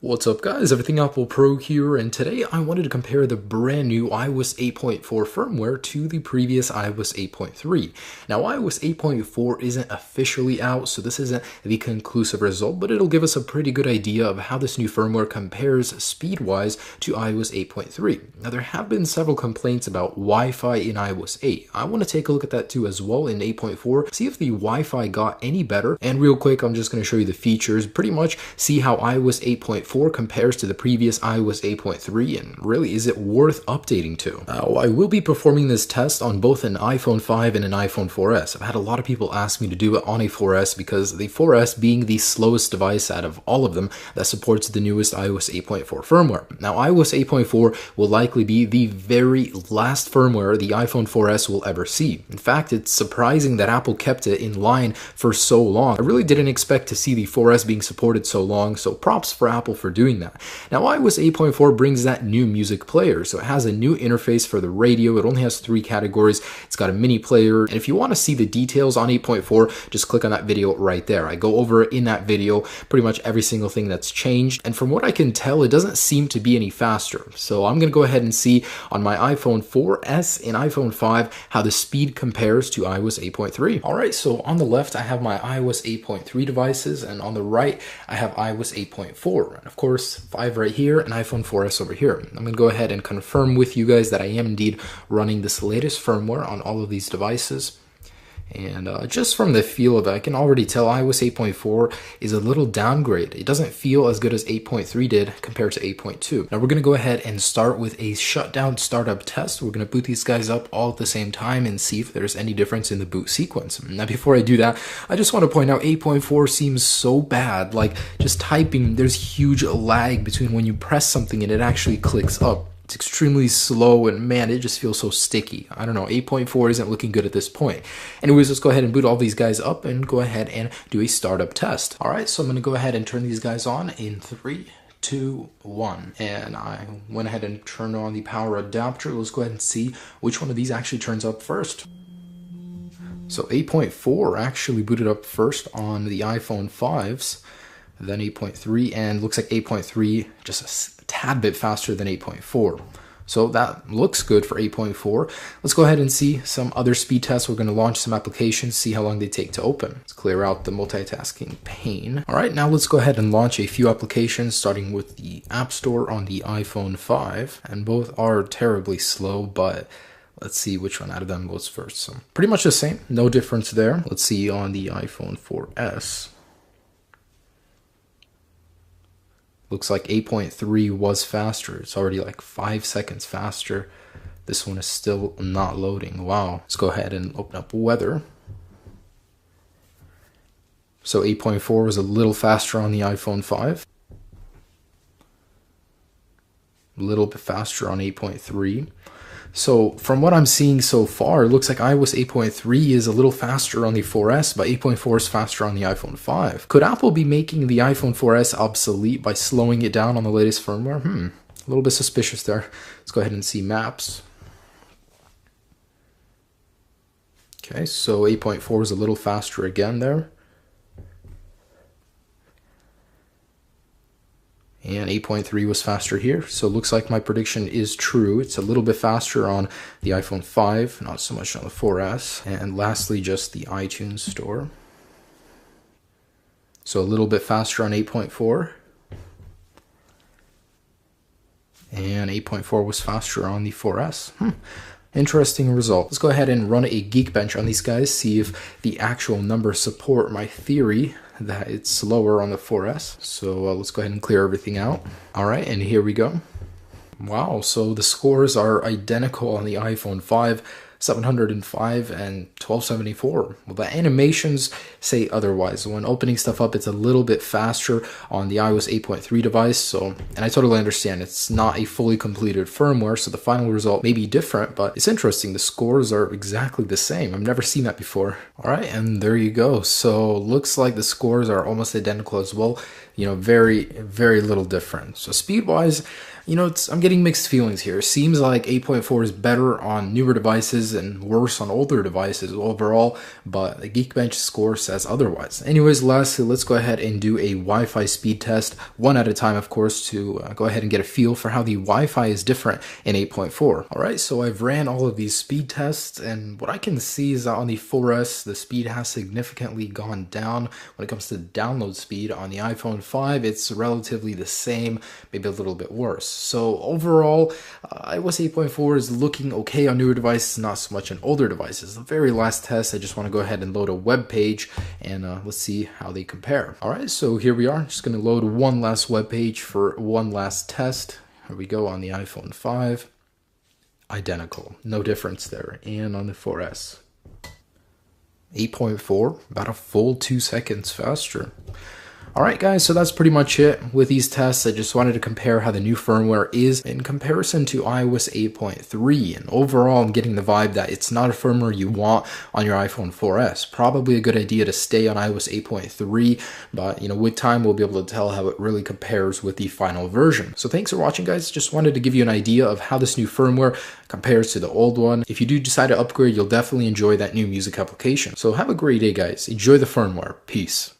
What's up guys, Everything Apple Pro here, and today I wanted to compare the brand new iOS 8.4 firmware to the previous iOS 8.3. Now iOS 8.4 isn't officially out, so this isn't the conclusive result, but it'll give us a pretty good idea of how this new firmware compares speed-wise to iOS 8.3. Now there have been several complaints about Wi-Fi in iOS 8. I want to take a look at that too as well in 8.4, see if the Wi-Fi got any better, and real quick I'm just going to show you the features, pretty much see how iOS 8.4 compares to the previous iOS 8.3 and really is it worth updating to. Now I will be performing this test on both an iPhone 5 and an iPhone 4S. I've had a lot of people ask me to do it on a 4S because the 4S being the slowest device out of all of them that supports the newest iOS 8.4 firmware. Now iOS 8.4 will likely be the very last firmware the iPhone 4S will ever see. In fact, it's surprising that Apple kept it in line for so long. I really didn't expect to see the 4S being supported so long, so props for Apple for doing that. Now iOS 8.4 brings that new music player, so it has a new interface for the radio. It only has 3 categories. It's got a mini player, and if you want to see the details on 8.4, just click on that video right there. I go over in that video pretty much every single thing that's changed, and from what I can tell, it doesn't seem to be any faster. So I'm going to go ahead and see on my iPhone 4S and iPhone 5 how the speed compares to iOS 8.3. Alright, so on the left I have my iOS 8.3 devices, and on the right I have iOS 8.4. And of course 5 right here and iPhone 4S over here. I'm going to go ahead and confirm with you guys that I am indeed running this latest firmware on all of these devices. And just from the feel of it, I can already tell iOS 8.4 is a little downgrade. It doesn't feel as good as 8.3 did compared to 8.2. Now we're going to go ahead and start with a shutdown startup test. We're going to boot these guys up all at the same time and see if there's any difference in the boot sequence. Now before I do that, I just want to point out 8.4 seems so bad. Like just typing, there's huge lag between when you press something and it actually clicks up. It's extremely slow, and man, it just feels so sticky. I don't know, 8.4 isn't looking good at this point. Anyways, let's go ahead and boot all these guys up and go ahead and do a startup test. Alright, so I'm going to go ahead and turn these guys on in 3, 2, 1. And I went ahead and turned on the power adapter. Let's go ahead and see which one of these actually turns up first. So 8.4 actually booted up first on the iPhone 5s, then 8.3, and looks like 8.3 just a tad bit faster than 8.4. So that looks good for 8.4. Let's go ahead and see some other speed tests. We're going to launch some applications, see how long they take to open. Let's clear out the multitasking pane. All right, now let's go ahead and launch a few applications, starting with the App Store on the iPhone 5. And both are terribly slow, but let's see which one out of them goes first. So pretty much the same, no difference there. Let's see on the iPhone 4S. Looks like 8.3 was faster. It's already like 5 seconds faster. This one is still not loading. Wow. Let's go ahead and open up weather. So 8.4 was a little faster on the iPhone 5. A little bit faster on 8.3. So from what I'm seeing so far, it looks like iOS 8.3 is a little faster on the 4S, but 8.4 is faster on the iPhone 5. Could Apple be making the iPhone 4S obsolete by slowing it down on the latest firmware? A little bit suspicious there. Let's go ahead and see maps. Okay, so 8.4 is a little faster again there. And 8.3 was faster here, so it looks like my prediction is true. It's a little bit faster on the iPhone 5, not so much on the 4S. And lastly, just the iTunes Store. So a little bit faster on 8.4. And 8.4 was faster on the 4S. Interesting result. Let's go ahead and run a Geekbench on these guys, see if the actual numbers support my theory that it's slower on the 4S. So let's go ahead and clear everything out. Alright, and here we go. Wow, so the scores are identical on the iPhone 5, 705 and 1274. Well, the animations say otherwise. When opening stuff up, it's a little bit faster on the iOS 8.3 device. And I totally understand it's not a fully completed firmware, so the final result may be different, but it's interesting. The scores are exactly the same. I've never seen that before. All right, and there you go. So looks like the scores are almost identical as well. very little difference. So speed-wise, I'm getting mixed feelings here. It seems like 8.4 is better on newer devices and worse on older devices overall, but the Geekbench score says otherwise. Anyways, lastly, let's go ahead and do a Wi-Fi speed test, one at a time, of course, to go ahead and get a feel for how the Wi-Fi is different in 8.4. All right, so I've ran all of these speed tests, and what I can see is that on the 4S, the speed has significantly gone down. When it comes to download speed on the iPhone 5, it's relatively the same, maybe a little bit worse. So overall, iOS 8.4 is looking okay on newer devices, not so much on older devices. The very last test, I just want to go ahead and load a web page, and let's see how they compare. All right, so here we are. Just going to load one last web page for one last test. Here we go on the iPhone 5. Identical, no difference there. And on the 4S, 8.4, about a full 2 seconds faster. Alright guys, so that's pretty much it with these tests. I just wanted to compare how the new firmware is in comparison to iOS 8.3, and overall I'm getting the vibe that it's not a firmware you want on your iPhone 4S. Probably a good idea to stay on iOS 8.3, but with time we'll be able to tell how it really compares with the final version. So thanks for watching guys, just wanted to give you an idea of how this new firmware compares to the old one. If you do decide to upgrade, you'll definitely enjoy that new music application. So have a great day guys, enjoy the firmware, peace.